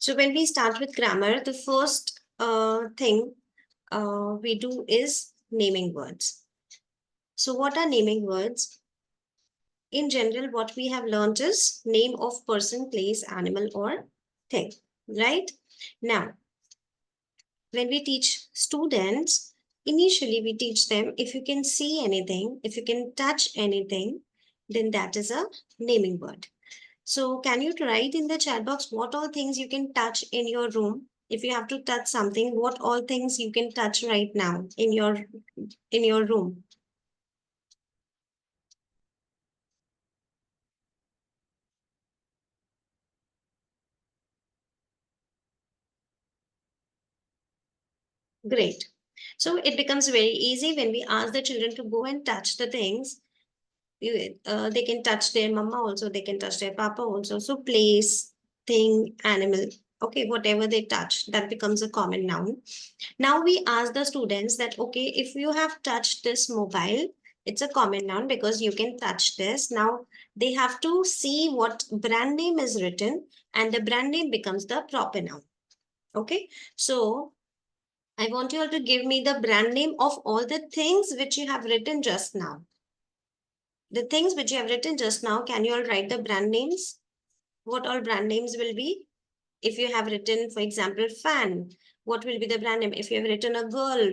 So when we start with grammar, the first thing we do is naming words. So what are naming words? In general, what we have learned is name of person, place, animal, or thing, right? Now, when we teach students, initially we teach them if you can see anything, if you can touch anything, then that is a naming word. So can you write in the chat box what all things you can touch in your room? If you have to touch something, what all things you can touch right now in your room? Great. So it becomes very easy when we ask the children to go and touch the things. They can touch their mama also, they can touch their papa also. So place, thing, animal, okay, whatever they touch, that becomes a common noun. Now we ask the students that, okay, if you have touched this mobile, it's a common noun because you can touch this. Now they have to see what brand name is written and the brand name becomes the proper noun. Okay, so I want you all to give me the brand name of all the things which you have written just now. The things which you have written just now, can you all write the brand names? What all brand names will be? If you have written, for example, fan, what will be the brand name? If you have written a girl,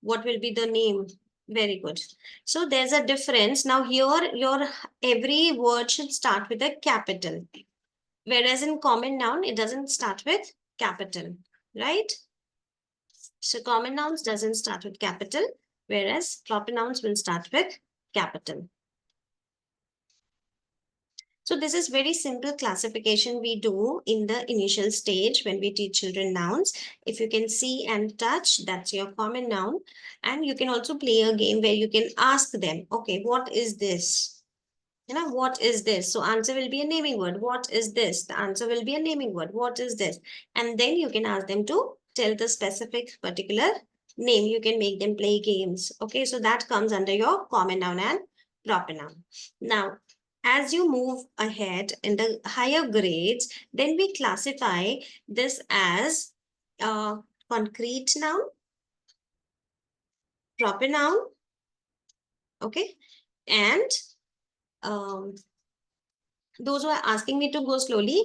what will be the name? Very good. So there's a difference. Now here, your every word should start with a capital. Whereas in common noun, it doesn't start with capital, right? So common nouns doesn't start with capital, whereas proper nouns will start with capital. So this is very simple classification we do in the initial stage when we teach children nouns. If you can see and touch, that's your common noun. And you can also play a game where you can ask them, okay, what is this? What is this? So answer will be a naming word. What is this? The answer will be a naming word. What is this? And then you can ask them to tell the specific particular name. You can make them play games. Okay, so that comes under your common noun and proper noun. Now, as you move ahead in the higher grades, then we classify this as concrete noun, proper noun, okay, and um, those who are asking me to go slowly,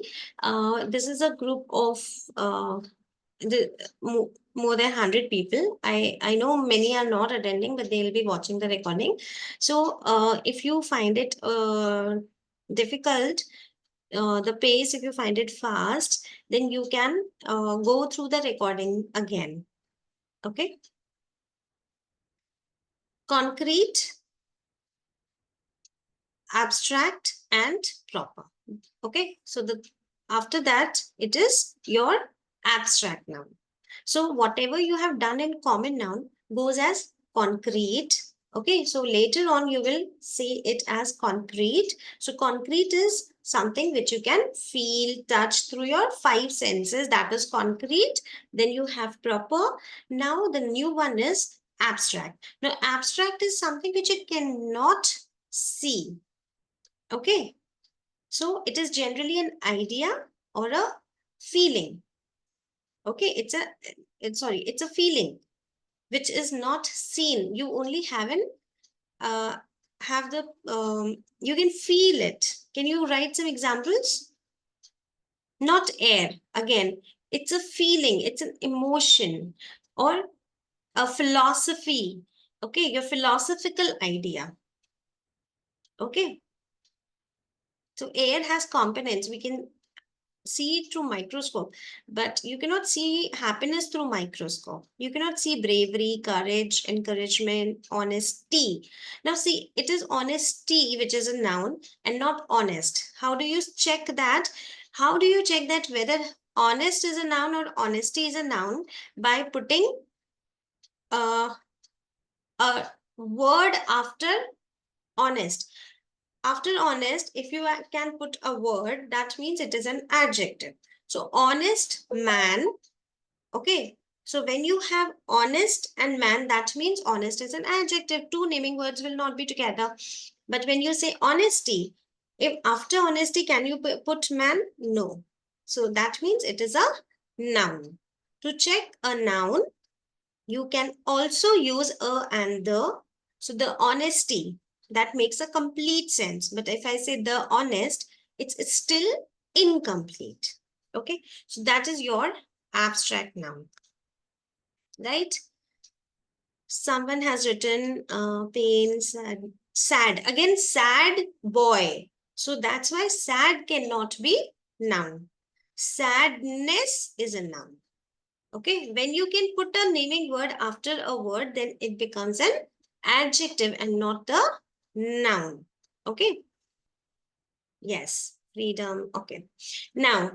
this is a group of the more than 100 people. I know many are not attending, but they will be watching the recording. So if you find it difficult, the pace, if you find it fast, then you can go through the recording again. Okay. Concrete, abstract, and proper. Okay. So the after that, it is your abstract noun. So whatever you have done in common noun goes as concrete. Okay, so later on you will see it as concrete. So concrete is something which you can feel, touch through your five senses. That is concrete. Then you have proper. Now the new one is abstract. Now abstract is something which you cannot see. Okay, so it is generally an idea or a feeling. Okay, it's a feeling which is not seen. You only uh, have the you can feel it. Can you write some examples? Not air. Again, it's a feeling, it's an emotion or a philosophy. Okay, your philosophical idea. Okay, so air has components. We can see it through microscope, but you cannot see happiness through microscope. You cannot see bravery, courage, encouragement, honesty. Now see, it is honesty which is a noun and not honest. How do you check that? How do you check that whether honest is a noun or honesty is a noun? By putting a word after honest. After honest, if you can put a word, that means it is an adjective. So honest man, okay. So when you have honest and man, that means honest is an adjective. Two naming words will not be together. But when you say honesty, if after honesty, can you put man? No. So that means it is a noun. To check a noun, you can also use a and the. So the honesty, that makes a complete sense. But if I say the honest, it's still incomplete. Okay. So that is your abstract noun, right? Someone has written pain, sad, sad. Again, sad boy. So that's why sad cannot be noun. Sadness is a noun. Okay, when you can put a naming word after a word, then it becomes an adjective and not the noun. Okay, yes, freedom. Okay, now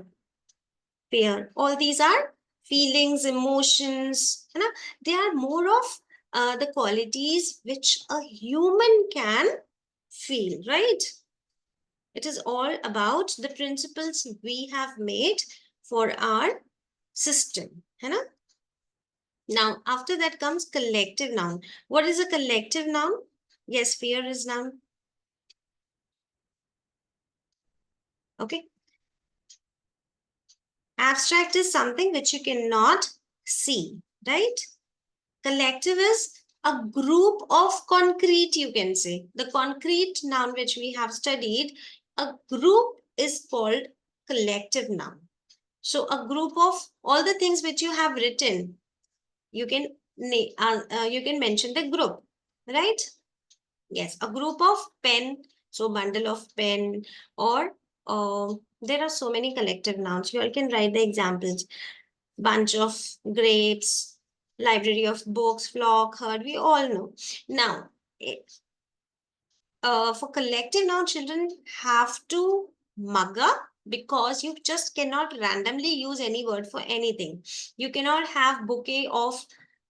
fear. All these are feelings, emotions. You know, they are more of the qualities which a human can feel, right? It is all about the principles we have made for our system. You know? Now, after that comes collective noun. What is a collective noun? Yes, fear is noun. Okay. Abstract is something which you cannot see, right? Collective is a group of concrete, you can say. The concrete noun which we have studied, a group is called collective noun. So a group of all the things which you have written, you can you can mention the group, right? Yes, a group of pen, so bundle of pen, or there are so many collective nouns. You all can write the examples. Bunch of grapes, library of books, flock, herd, we all know. Now, for collective noun, children have to mug up because you just cannot randomly use any word for anything. You cannot have bouquet of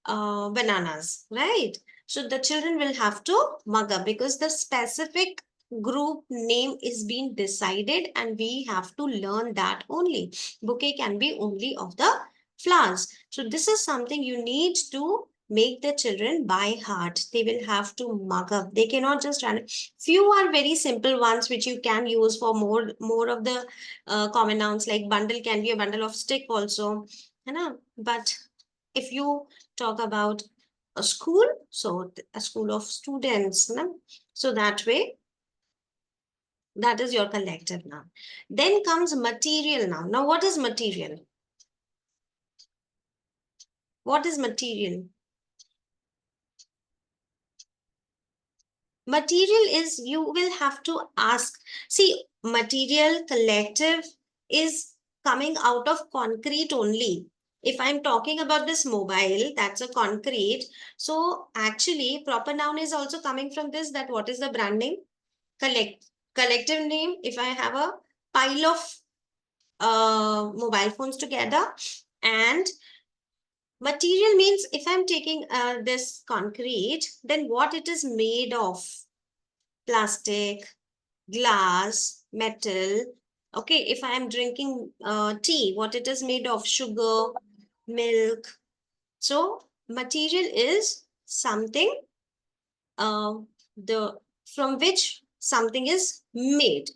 bananas, right? So the children will have to mug up because the specific group name is being decided and we have to learn that only. Bouquet can be only of the flowers. So this is something you need to make the children by heart. They will have to mug up. They cannot just run. Few are very simple ones which you can use for more of the common nouns, like bundle can be a bundle of stick also, you know. But if you talk about a school, so a school of students, you know, so that way, that is your collective noun. Then comes material noun. Now what is material? What is material? Material is, you will have to ask. See, material collective is coming out of concrete only. If I'm talking about this mobile, that's a concrete. So actually, proper noun is also coming from this, that what is the brand name? Collective name. If I have a pile of mobile phones together, and material means if I'm taking this concrete, then what it is made of? Plastic, glass, metal. Okay, if I am drinking tea, what it is made of? Sugar, milk. So material is something uh, the from which something is made.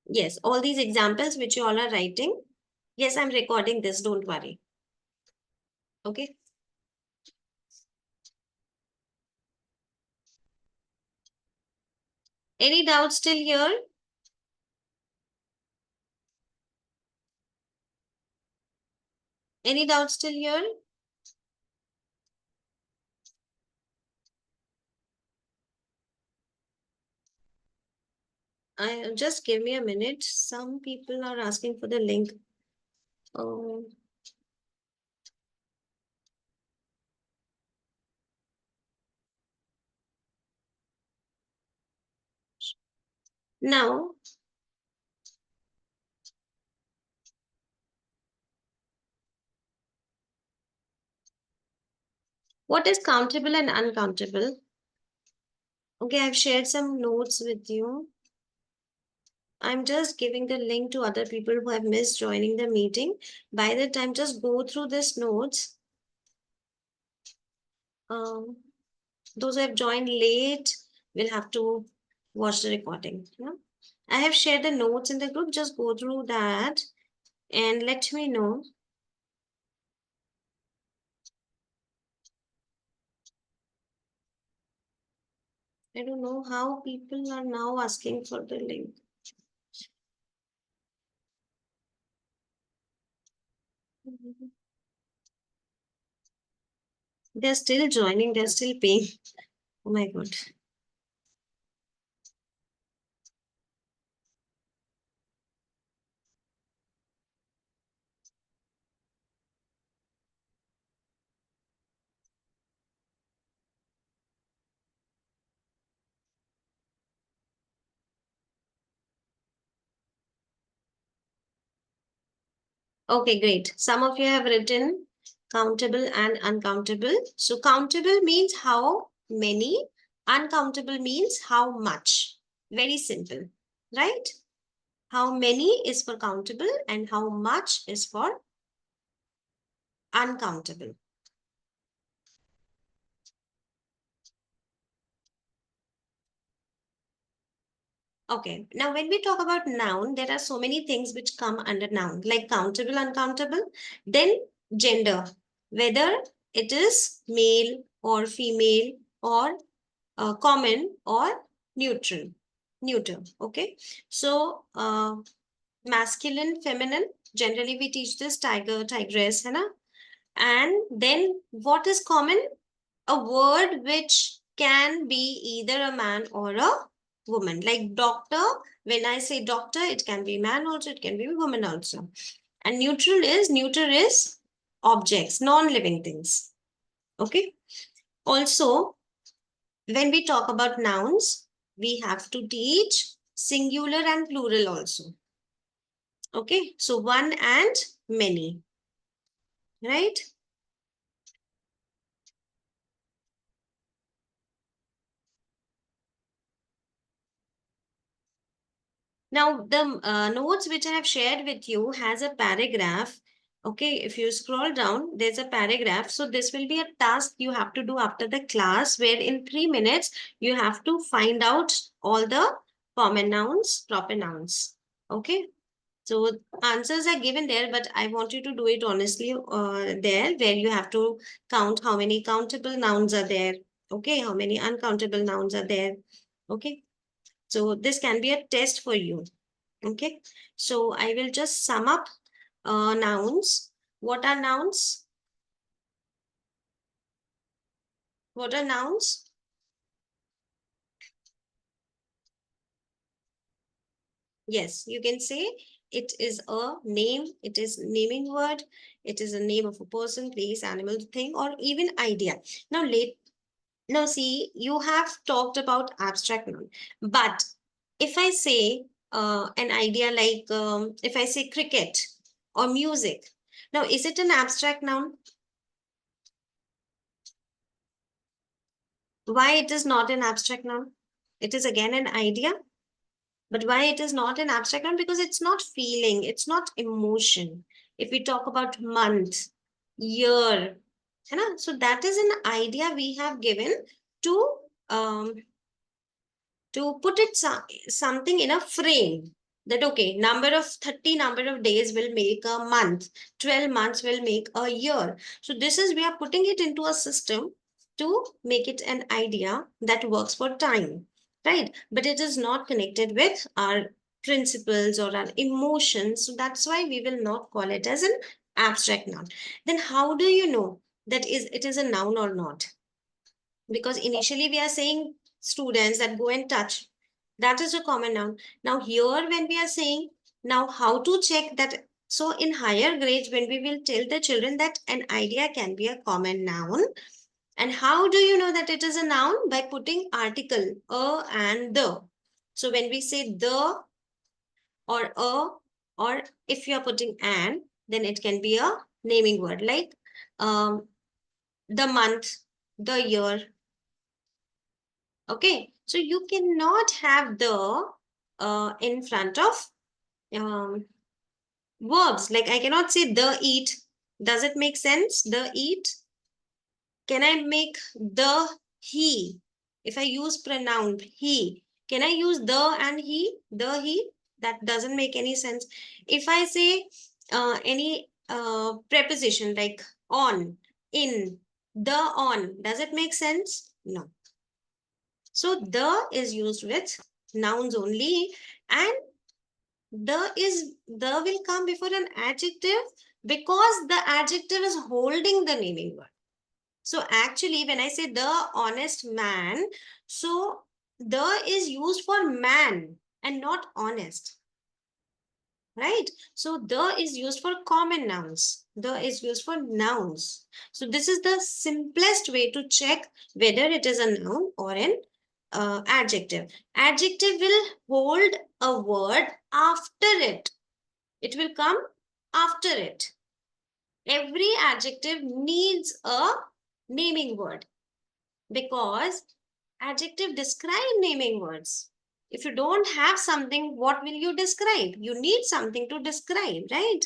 Yes, all these examples which you all are writing. Yes, I'm recording this. Don't worry. Okay. Any doubts still here? Any doubts still here? Just give me a minute. Some people are asking for the link. Oh. Now, what is countable and uncountable? Okay, I've shared some notes with you. I'm just giving the link to other people who have missed joining the meeting. By the time, just go through this notes. Um, those who have joined late will have to watch the recording. Yeah? I have shared the notes in the group. Just go through that and let me know. I don't know how people are now asking for the link. They're still joining, they're still paying. Oh my God. Okay, great. Some of you have written countable and uncountable. So countable means how many, uncountable means how much. Very simple, right? How many is for countable and how much is for uncountable. Okay, now when we talk about noun, there are so many things which come under noun, like countable, uncountable, then gender, whether it is male or female or common or neutral, neuter. Okay, so masculine, feminine. Generally, we teach this tiger, tigress, है ना? And then what is common? A word which can be either a man or a woman. Like doctor, when I say doctor, it can be man also, it can be woman also. And neuter is objects, non-living things. Okay. Also, when we talk about nouns, we have to teach singular and plural also. Okay. So one and many, right? Now, the notes which I have shared with you has a paragraph. Okay, if you scroll down, there's a paragraph. So this will be a task you have to do after the class, where in 3 minutes, you have to find out all the common nouns, proper nouns. Okay, so answers are given there, but I want you to do it honestly there, where you have to count how many countable nouns are there. Okay, how many uncountable nouns are there. Okay, so this can be a test for you. Okay, so I will just sum up nouns. What are nouns? What are nouns? Yes, you can say it is a name, it is naming word, it is a name of a person, place, animal, thing, or even idea. Now, now see, you have talked about abstract noun, but if I say an idea like if I say cricket or music, now is it an abstract noun? Why it is not an abstract noun? It is again an idea, but why it is not an abstract noun? Because it's not feeling, it's not emotion. If we talk about month, year, है ना? So that is an idea we have given to um, put it something in a frame, that okay, number of 30 number of days will make a month, 12 months will make a year. So this is, we are putting it into a system to make it an idea that works for time, right? But it is not connected with our principles or our emotions, so that's why we will not call it as an abstract noun. Then how do you know that is it is a noun or not? Because initially we are saying students that go and touch, that is a common noun. Now here when we are saying, now how to check that? So in higher grades, when we will tell the children that an idea can be a common noun, and how do you know that it is a noun? By putting article a and the. So when we say the or a, or if you are putting an, then it can be a naming word like the month, the year. Okay, so you cannot have the in front of um, verbs. Like I cannot say the eat. Does it make sense? The eat. Can I make the he? If I use pronoun he, can I use the and he? The he? That doesn't make any sense. If I say any preposition like on, in, the on. Does it make sense? No. So the is used with nouns only, and the will come before an adjective because the adjective is holding the naming word. So actually, when I say the honest man, so the is used for man and not honest, right? So the is used for common nouns. The is used for nouns. So this is the simplest way to check whether it is a noun or an adjective. Adjective will hold a word after it. It will come after it. Every adjective needs a naming word because adjective describe naming words. If you don't have something, what will you describe? You need something to describe, right?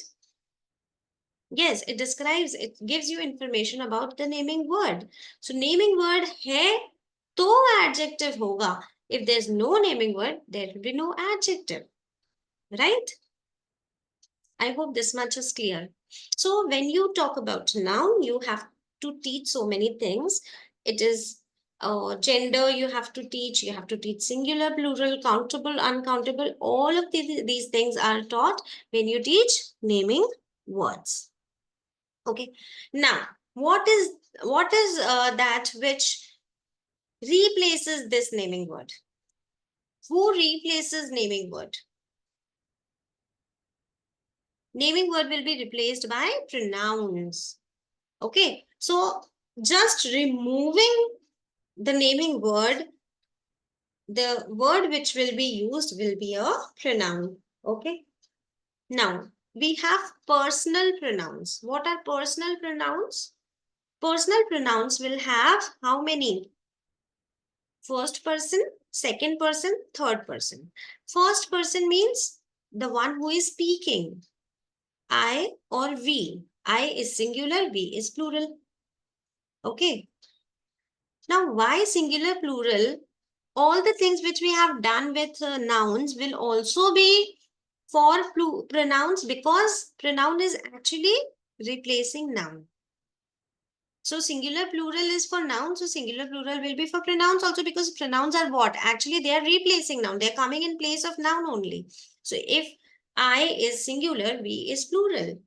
Yes, it describes, it gives you information about the naming word. So naming word hai, to adjective hoga. If there's no naming word, there will be no adjective, right? I hope this much is clear. So when you talk about noun, you have to teach so many things. It is gender you have to teach. You have to teach singular, plural, countable, uncountable. All of these things are taught when you teach naming words. Okay. Now, what is that which replaces this naming word? Who replaces naming word? Naming word will be replaced by pronouns. Okay, so just removing the naming word, the word which will be used will be a pronoun. Okay, now we have personal pronouns. What are personal pronouns? Personal pronouns will have how many? First person, second person, third person. First person means the one who is speaking. I or we. I is singular, we is plural. Okay. Now, why singular plural? All the things which we have done with nouns will also be for pronouns because pronoun is actually replacing noun. So singular plural is for nouns. So singular plural will be for pronouns also because pronouns are what? Actually, they are replacing noun. They are coming in place of noun only. So if I is singular, we is plural.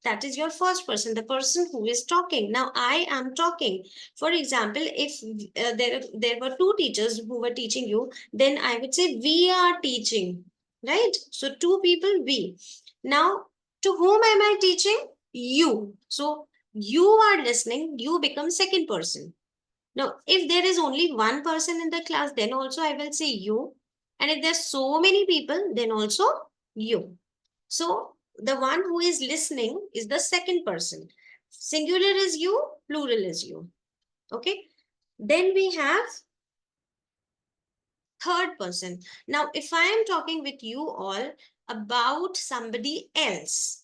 That is your first person, the person who is talking. Now I am talking. For example, if there were two teachers who were teaching you, then I would say we are teaching, right? So two people, we. Now to whom am I teaching? You. So you are listening, you become second person. Now if there is only one person in the class, then also I will say you. And if there's so many people, then also you. So the one who is listening is the second person. Singular is you, plural is you. Okay. Then we have third person. Now, if I am talking with you all about somebody else,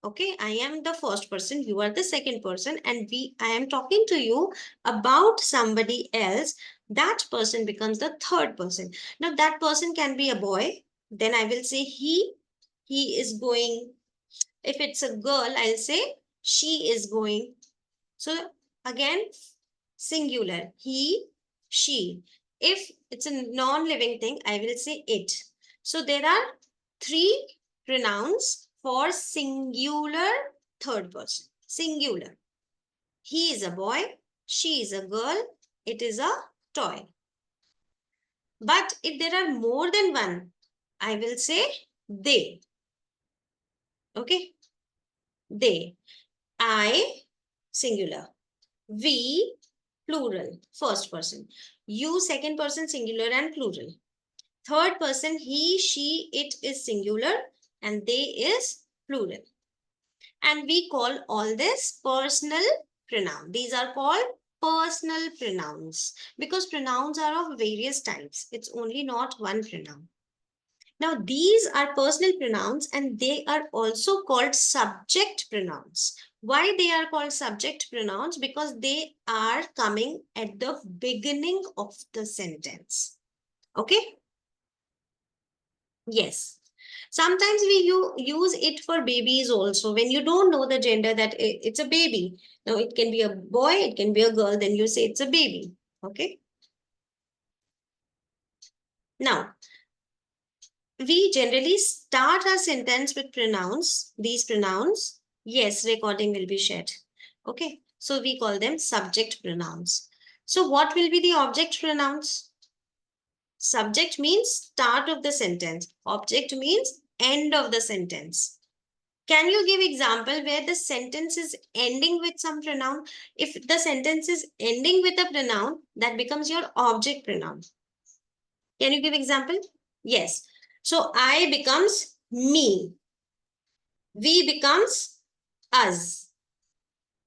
okay, I am the first person, you are the second person, and I am talking to you about somebody else, that person becomes the third person. Now, that person can be a boy, then I will say he is going. If it's a girl, I'll say she is going. So again, singular, he, she. If it's a non-living thing, I will say it. So there are three pronouns for singular third person. Singular. He is a boy, she is a girl, it is a toy. But if there are more than one, I will say they. Okay? They. I, singular. We, plural, first person. You, second person, singular and plural. Third person, he, she, it is singular and they is plural. And we call all this personal pronoun. These are called personal pronouns because pronouns are of various types. It's only not one pronoun. Now, these are personal pronouns and they are also called subject pronouns. Why they are called subject pronouns? Because they are coming at the beginning of the sentence. Okay? Yes. Sometimes we use it for babies also. When you don't know the gender that it's a baby. Now it can be a boy, it can be a girl, then you say it's a baby. Okay. Now, we generally start our sentence with pronouns. These pronouns, yes, recording will be shared. Okay. So we call them subject pronouns. So what will be the object pronouns? Subject means start of the sentence. Object means end of the sentence. Can you give example where the sentence is ending with some pronoun? If the sentence is ending with a pronoun, that becomes your object pronoun. Can you give example? Yes. So I becomes me. We becomes us.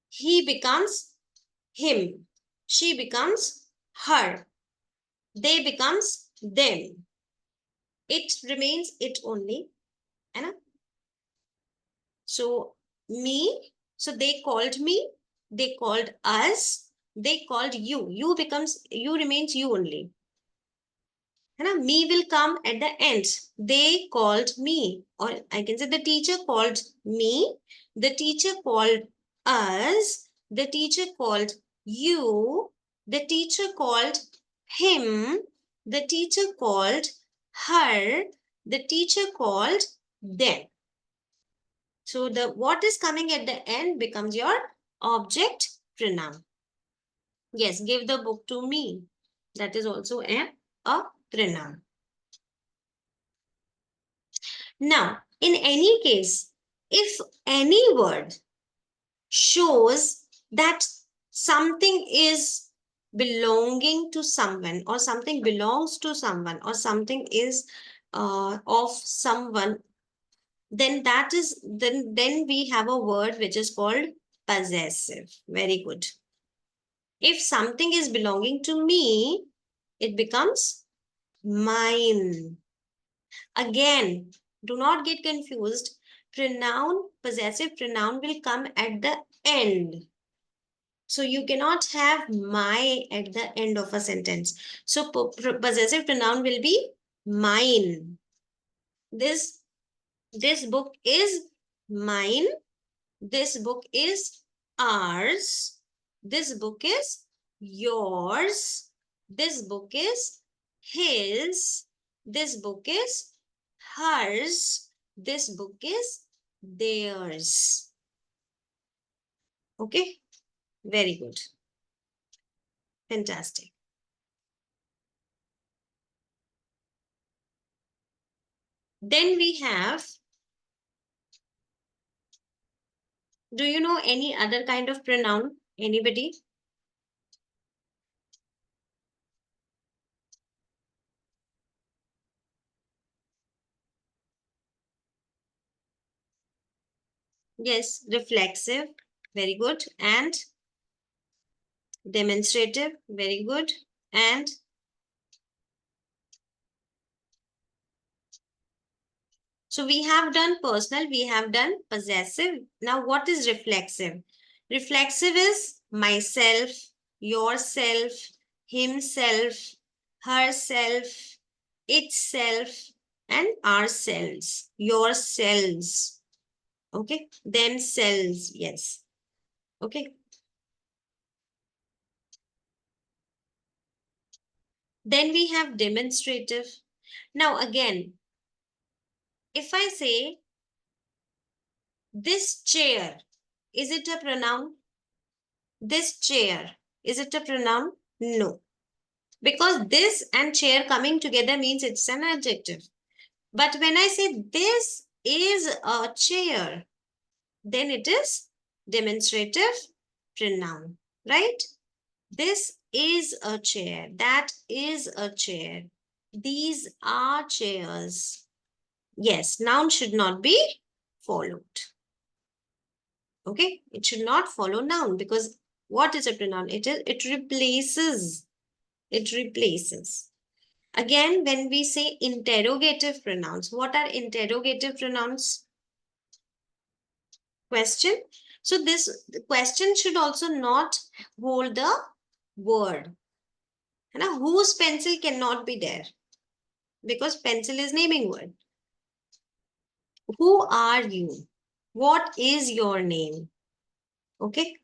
He becomes him. She becomes her. They becomes them. It remains it only. And so me, so they called me, they called us, they called you. You becomes, you remains you only. And me will come at the end. They called me, or I can say the teacher called me, the teacher called us, the teacher called you, the teacher called him, the teacher called her, the teacher called them. So the what is coming at the end becomes your object pronoun. Yes, give the book to me. That is also a pronoun. Now, in any case, if any word shows that something is belonging to someone, or something belongs to someone, or something is of someone, then that is then we have a word which is called possessive. Very good. If something is belonging to me, it becomes mine. Again, do not get confused. Pronoun, possessive pronoun will come at the end. So you cannot have my at the end of a sentence. So possessive pronoun will be mine. This book is mine. This book is ours. This book is yours. This book is his. This book is hers. This book is theirs. Okay, very good. Fantastic. Then we have, do you know any other kind of pronoun? Anybody? Yes, reflexive. Very good. And demonstrative. Very good. And so we have done personal, we have done possessive. Now what is reflexive? Reflexive is myself, yourself, himself, herself, itself, and ourselves, yourselves. Okay, themselves, yes. Okay. Then we have demonstrative. Now again, if I say this chair, is it a pronoun? This chair, is it a pronoun? No. Because this and chair coming together means it's an adjective. But when I say this is a chair, then it is demonstrative pronoun, right? This is a chair. That is a chair. These are chairs. Yes, noun should not be followed. Okay, it should not follow noun, because what is a pronoun? It replaces. It replaces. Again, when we say interrogative pronouns, what are interrogative pronouns? Question. So this question should also not hold the word. And whose pencil cannot be there, because pencil is naming word. Who are you? What is your name? Okay.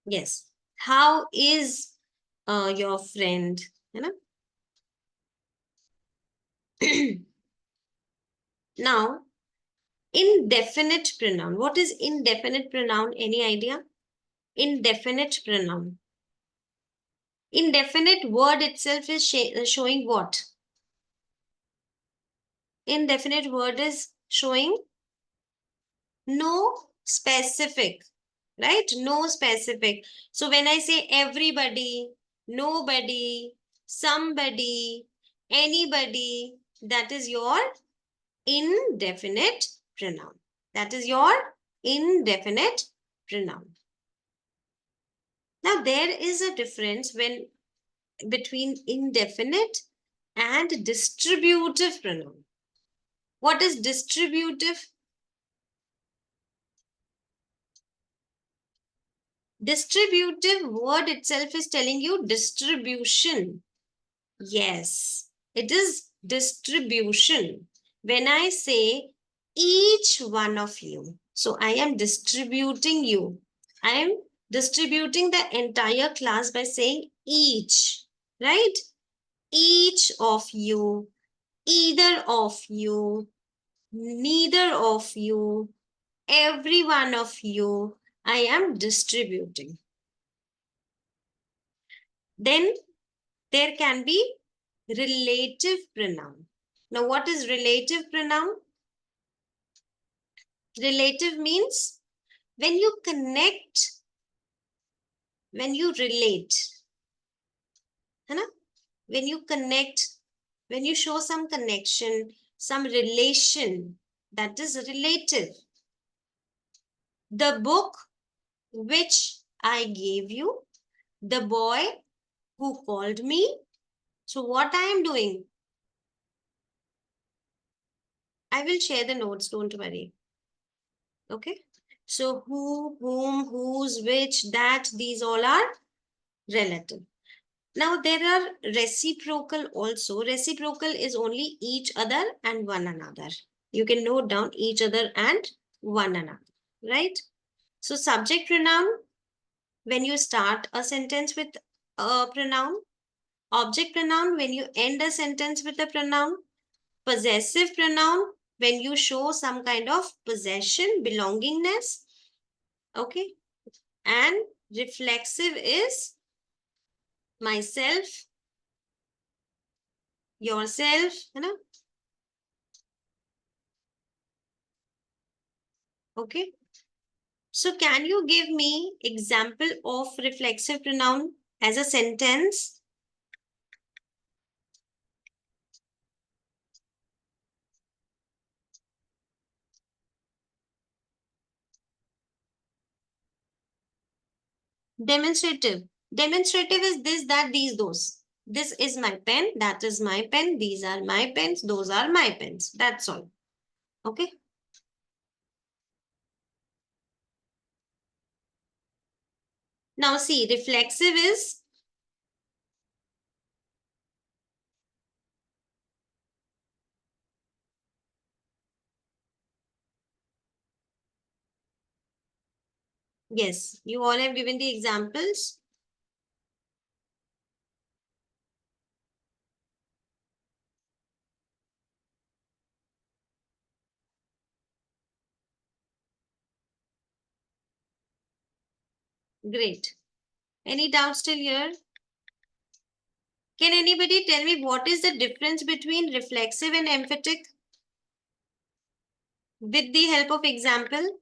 Yes. How is your friend? You know? Now, indefinite pronoun. What is indefinite pronoun? Any idea? Indefinite pronoun. Indefinite word itself is showing what? Indefinite word is showing no specific, right? No specific. So when I say everybody, nobody, somebody, anybody, that is your indefinite pronoun. That is your indefinite pronoun. Now there is a difference when between indefinite and distributive pronoun. What is distributive? Distributive word itself is telling you distribution. Yes, it is distribution. When I say each one of you, so I am distributing you. I am distributing the entire class by saying each, right? Each of you, either of you, neither of you, every one of you, I am distributing. Then there can be relative pronoun. Now, what is relative pronoun? Relative means when you connect, when you relate, है ना? When you connect, when you show some connection, some relation, that is relative. The book which I gave you, the boy who called me. So what I am doing, I will share the notes, don't worry. Okay. So who, whom, whose, which, that, these all are relative. Now there are reciprocal also. Reciprocal is only each other and one another. You can note down each other and one another, right? So subject pronoun, when you start a sentence with a pronoun. Object pronoun, when you end a sentence with a pronoun. Possessive pronoun, when you show some kind of possession, belongingness. Okay. And reflexive is myself, yourself, you know. Okay. So can you give me example of reflexive pronoun as a sentence? Demonstrative. Demonstrative is this, that, these, those. This is my pen, that is my pen, these are my pens, those are my pens. That's all. Okay. Now see, reflexive is, yes, you all have given the examples. Great. Any doubts still here? Can anybody tell me what is the difference between reflexive and emphatic with the help of example?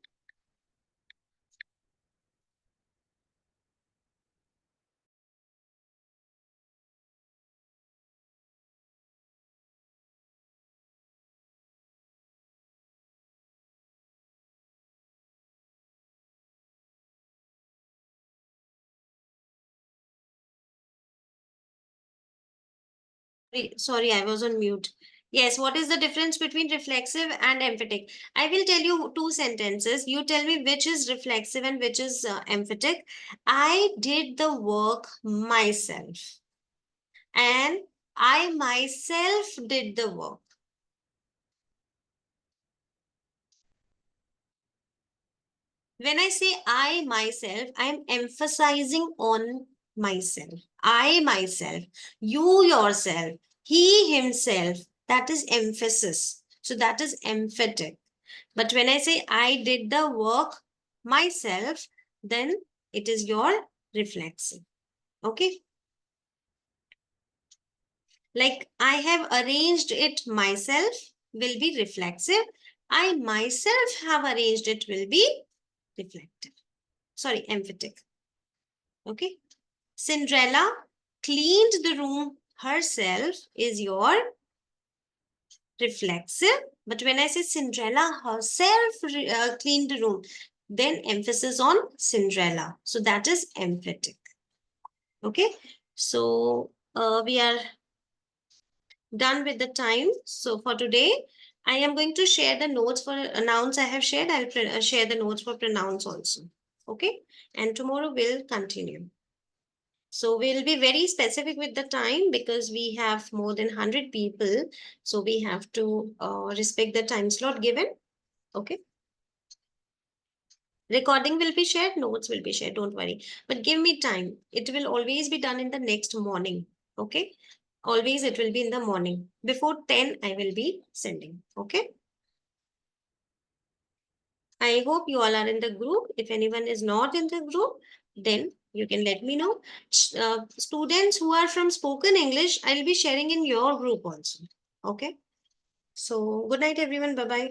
Sorry, I was on mute. Yes, what is the difference between reflexive and emphatic? I will tell you two sentences. You tell me which is reflexive and which is emphatic. I did the work myself, and I myself did the work. When I say I myself, I am emphasizing on myself. I myself, you yourself, he himself. That is emphasis. So that is emphatic. But when I say I did the work myself, then it is your reflexive. Okay. Like I have arranged it myself will be reflexive. I myself have arranged it will be reflective. Sorry, emphatic. Okay. Cinderella cleaned the room herself is your reflexive. But when I say Cinderella herself cleaned the room, then emphasis on Cinderella. So that is emphatic. Okay. So we are done with the time. So for today, I am going to share the notes for nouns I have shared. I'll share the notes for pronouns also. Okay. And tomorrow we'll continue. So we'll be very specific with the time because we have more than 100 people. So we have to respect the time slot given. Okay. Recording will be shared, notes will be shared, don't worry. But give me time. It will always be done in the next morning. Okay. Always it will be in the morning. Before 10, I will be sending. Okay. I hope you all are in the group. If anyone is not in the group, then you can let me know. Students who are from spoken English, I'll be sharing in your group also. Okay. So good night, everyone. Bye bye.